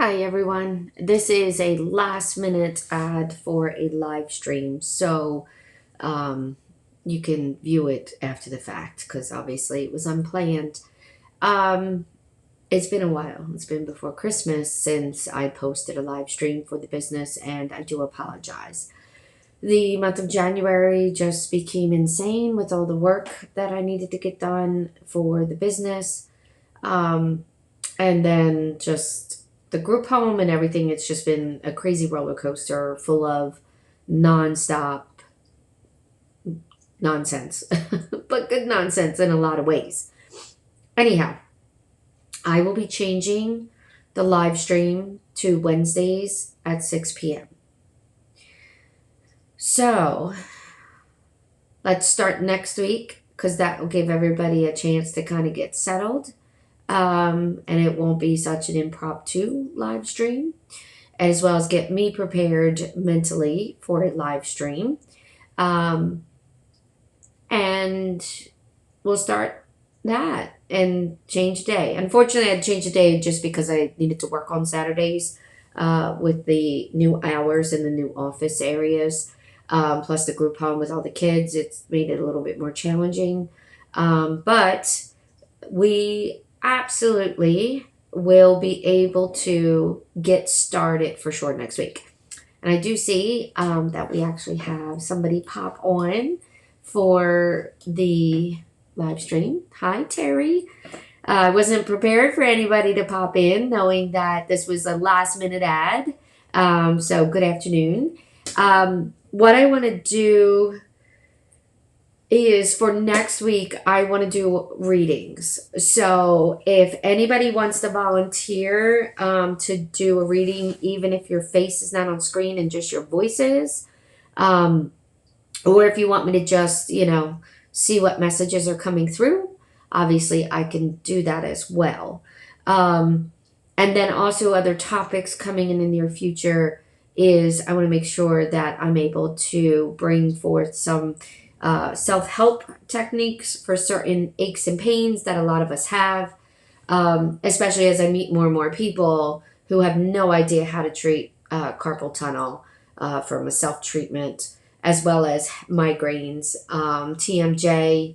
Hi everyone. This is a last minute ad for a live stream. Um, you can view it after the fact because obviously it was unplanned. Um, it's been a while. It's been before Christmas since I posted a live stream for the business, and I do apologize. The month of January just became insane with all the work that I needed to get done for the business. Um, and then just the group home and everything. It's just been a crazy roller coaster full of nonstop nonsense, but good nonsense in a lot of ways. Anyhow, I will be changing the live stream to Wednesdays at 6 p.m. So let's start next week because that will give everybody a chance to kind of get settled. And it won't be such an impromptu live stream, as well as get me prepared mentally for a live stream. Um, and we'll start that and change the day. Unfortunately, I had to change the day just because I needed to work on Saturdays with the new hours in the new office areas. Plus the group home with all the kids, it's made it a little bit more challenging. But we absolutely will be able to get started for sure next week. And I do see that we actually have somebody pop on for the live stream. Hi, Terry. I wasn't prepared for anybody to pop in, knowing that this was a last minute ad. So, good afternoon. What I want to do is for next week, I want to do readings. So if anybody wants to volunteer to do a reading, even if your face is not on screen and just your voice is, or if you want me to just, see what messages are coming through, obviously I can do that as well. And then also other topics coming in the near future is I want to make sure that I'm able to bring forth some self-help techniques for certain aches and pains that a lot of us have, especially as I meet more and more people who have no idea how to treat carpal tunnel from a self-treatment, as well as migraines, TMJ.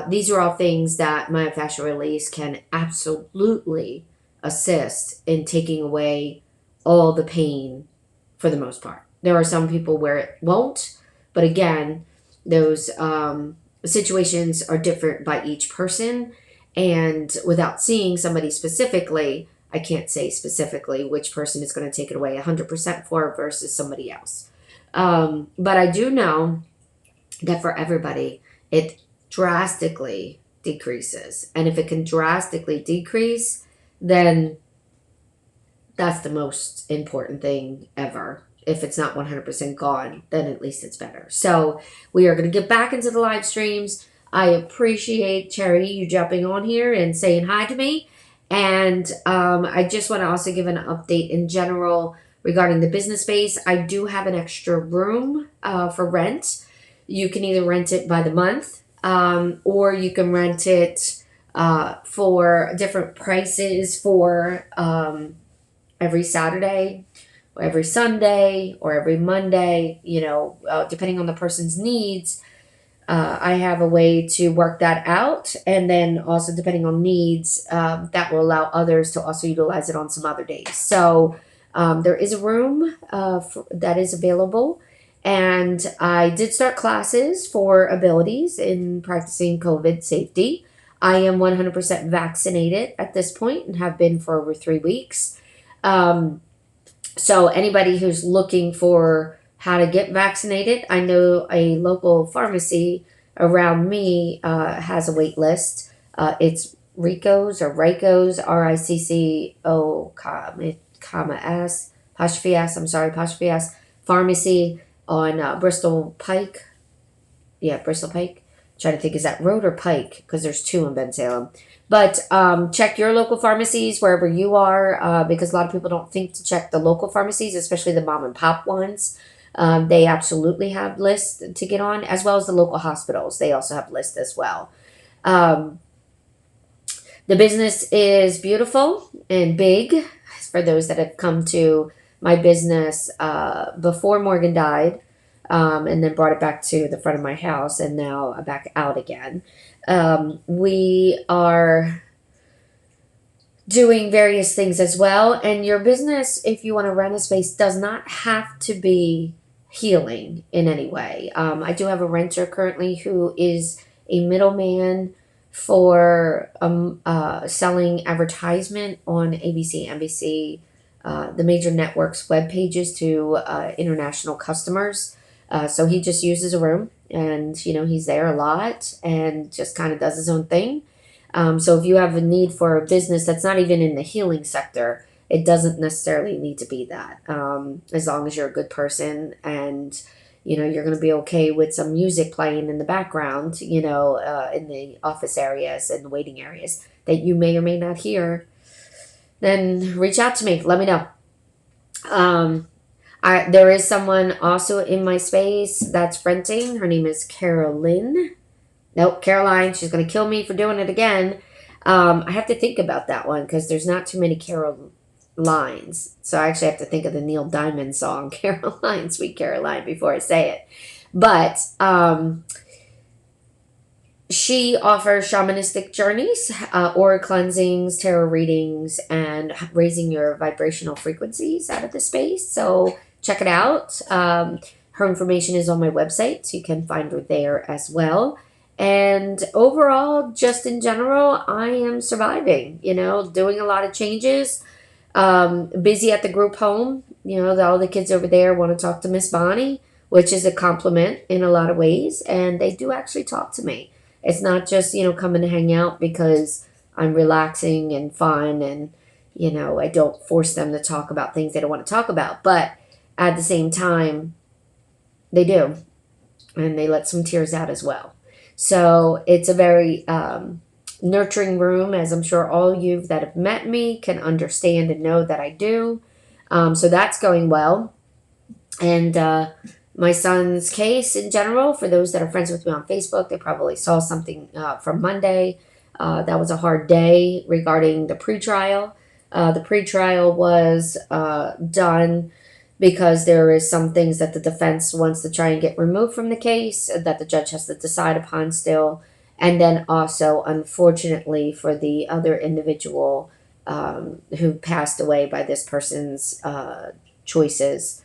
These are all things that myofascial release can absolutely assist in taking away all the pain for the most part. There are some people where it won't, but again, those situations are different by each person, and without seeing somebody specifically, I can't say specifically which person is going to take it away 100% for versus somebody else. But I do know that for everybody, it drastically decreases. And if it can drastically decrease, then that's the most important thing ever. If it's not 100% gone, then at least it's better. So we are going to get back into the live streams. I appreciate, Cherry, you jumping on here and saying hi to me. And I just want to also give an update in general regarding the business space. I do have an extra room for rent. You can either rent it by the month or you can rent it for different prices for every Saturday, or every Sunday, or every Monday, depending on the person's needs. I have a way to work that out. And then also depending on needs, that will allow others to also utilize it on some other days. So there is a room that is available. And I did start classes for abilities in practicing COVID safety. I am 100% vaccinated at this point and have been for over 3 weeks. So anybody who's looking for how to get vaccinated, I know a local pharmacy around me has a wait list. It's Rico's or Rico's, RICCO, comma S, apostrophe S, apostrophe S, pharmacy on Bristol Pike. Yeah, Bristol Pike. Trying to think, is that Road or Pike? Because there's two in Bensalem. But check your local pharmacies wherever you are, because a lot of people don't think to check the local pharmacies, especially the mom and pop ones. They absolutely have lists to get on, as well as the local hospitals. They also have lists as well. The business is beautiful and big. for those that have come to my business before Morgan died, and then brought it back to the front of my house, and now back out again. We are doing various things as well. And your business, if you want to rent a space, does not have to be healing in any way. I do have a renter currently who is a middleman for selling advertisement on ABC, NBC, the major networks' web pages to international customers. So he just uses a room, and he's there a lot and just kind of does his own thing. So if you have a need for a business that's not even in the healing sector, it doesn't necessarily need to be that. As long as you're a good person and you're going to be okay with some music playing in the background, in the office areas and the waiting areas that you may or may not hear, then reach out to me. Let me know. There is someone also in my space that's renting. Her name is Caroline. Nope, Caroline. She's going to kill me for doing it again. I have to think about that one because there's not too many Carolines. So I actually have to think of the Neil Diamond song, Caroline, Sweet Caroline, before I say it. But she offers shamanistic journeys, aura cleansings, tarot readings, and raising your vibrational frequencies out of the space. So check it out. Her information is on my website, so you can find her there as well. And overall, just in general, I am surviving, doing a lot of changes, busy at the group home. All the kids over there want to talk to Miss Bonnie, which is a compliment in a lot of ways. And they do actually talk to me. It's not just, coming to hang out because I'm relaxing and fun and, I don't force them to talk about things they don't want to talk about. But at the same time, they do. And they let some tears out as well. So it's a very nurturing room, as I'm sure all of you that have met me can understand and know that I do. So that's going well. And my son's case in general, for those that are friends with me on Facebook, they probably saw something from Monday. That was a hard day regarding the pretrial. The pretrial was done because there is some things that the defense wants to try and get removed from the case that the judge has to decide upon still. And then also, unfortunately, for the other individual who passed away by this person's choices,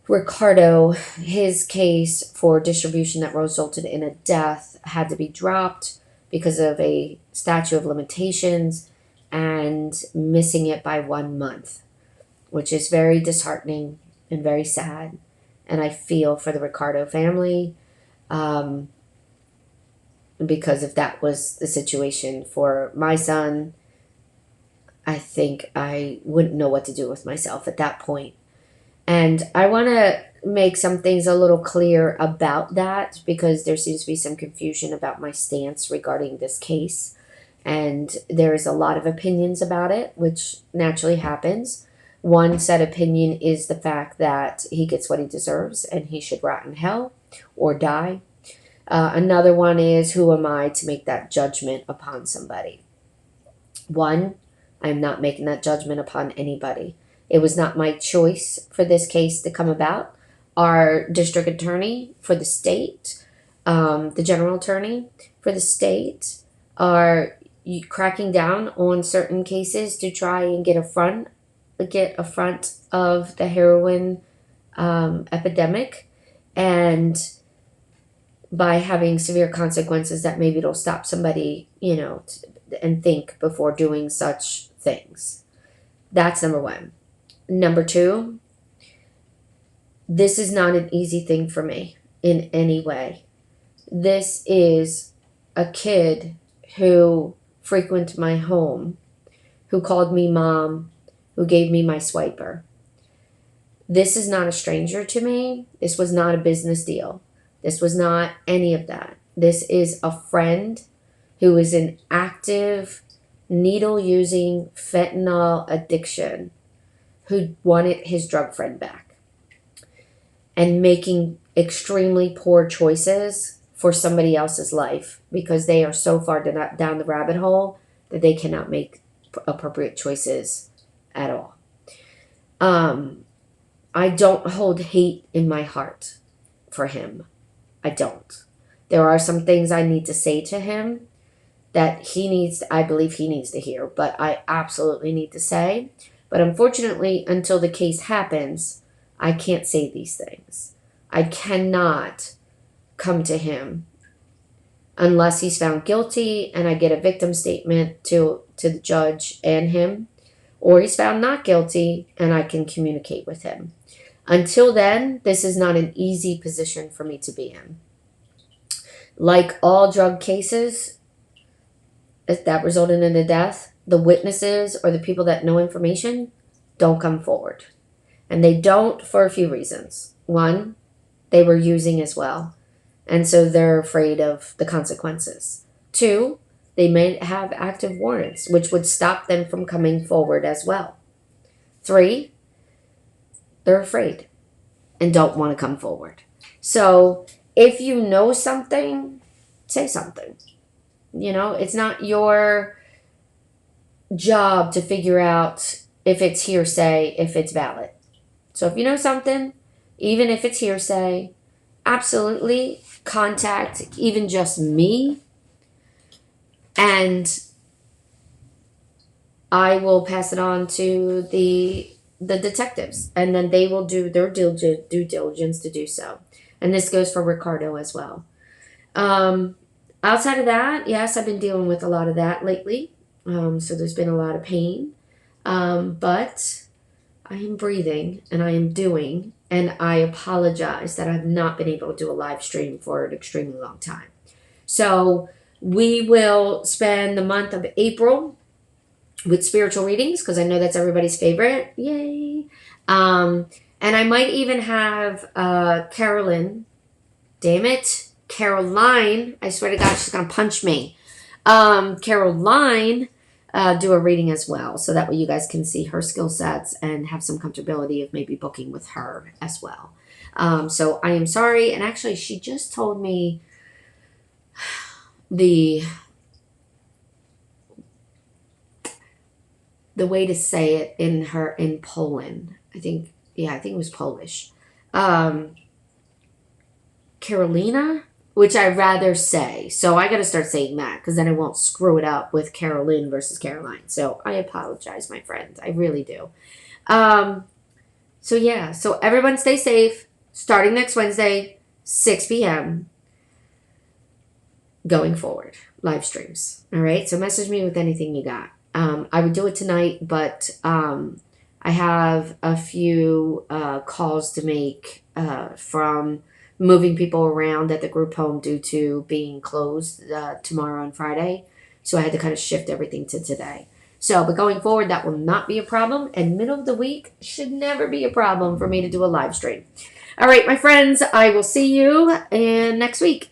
Ricardo, his case for distribution that resulted in a death had to be dropped because of a statute of limitations and missing it by 1 month, which is very disheartening and very sad. And I feel for the Ricardo family because if that was the situation for my son, I think I wouldn't know what to do with myself at that point. And I want to make some things a little clear about that because there seems to be some confusion about my stance regarding this case. And there is a lot of opinions about it, which naturally happens. One set opinion is the fact that he gets what he deserves and he should rot in hell or die. Another one is, who am I to make that judgment upon somebody? One, I'm not making that judgment upon anybody. It was not my choice for this case to come about. Our district attorney for the state, the general attorney for the state, are cracking down on certain cases to try and get a front of the heroin epidemic, and by having severe consequences that maybe it'll stop somebody, and think before doing such things. That's number one. Number two, this is not an easy thing for me in any way. This is a kid who frequented my home, who called me mom, who gave me my swiper. This is not a stranger to me. This was not a business deal. This was not any of that. This is a friend who is in active needle-using fentanyl addiction, who wanted his drug friend back and making extremely poor choices for somebody else's life because they are so far down the rabbit hole that they cannot make appropriate choices at all. I don't hold hate in my heart for him. I don't. There are some things I need to say to him that I believe he needs to hear, but I absolutely need to say. But unfortunately, until the case happens, I can't say these things. I cannot come to him unless he's found guilty and I get a victim statement to the judge and him, or he's found not guilty and I can communicate with him. Until then, this is not an easy position for me to be in. Like all drug cases that resulted in a death, the witnesses or the people that know information don't come forward. And they don't for a few reasons. One, they were using as well, and so they're afraid of the consequences. Two, they may have active warrants, which would stop them from coming forward as well. Three, they're afraid and don't want to come forward. So if you know something, say something. You know, it's not your job to figure out if it's hearsay, if it's valid. So if you know something, even if it's hearsay, absolutely contact even just me, and I will pass it on to the detectives, and then they will do their due diligence to do so. And this goes for Ricardo as well. Outside of that, yes, I've been dealing with a lot of that lately. So there's been a lot of pain. But I am breathing and I am doing, and I apologize that I've not been able to do a live stream for an extremely long time. So we will spend the month of April with spiritual readings, because I know that's everybody's favorite. Yay. And I might even have Caroline, Caroline, I swear to God, she's going to punch me. Caroline do a reading as well, so that way you guys can see her skill sets and have some comfortability of maybe booking with her as well. So I am sorry, and actually she just told me the way to say it in Poland. I think it was Polish. Carolina, which I'd rather say. So I got to start saying that, because then I won't screw it up with Carolyn versus Caroline. So I apologize, my friends. I really do. So yeah, so everyone stay safe. Starting next Wednesday, 6 p.m. going forward. Live streams. All right? So message me with anything you got. I would do it tonight, but I have a few calls to make from moving people around at the group home due to being closed tomorrow and Friday. So I had to kind of shift everything to today. So, but going forward, that will not be a problem. And middle of the week should never be a problem for me to do a live stream. All right, my friends, I will see you next week.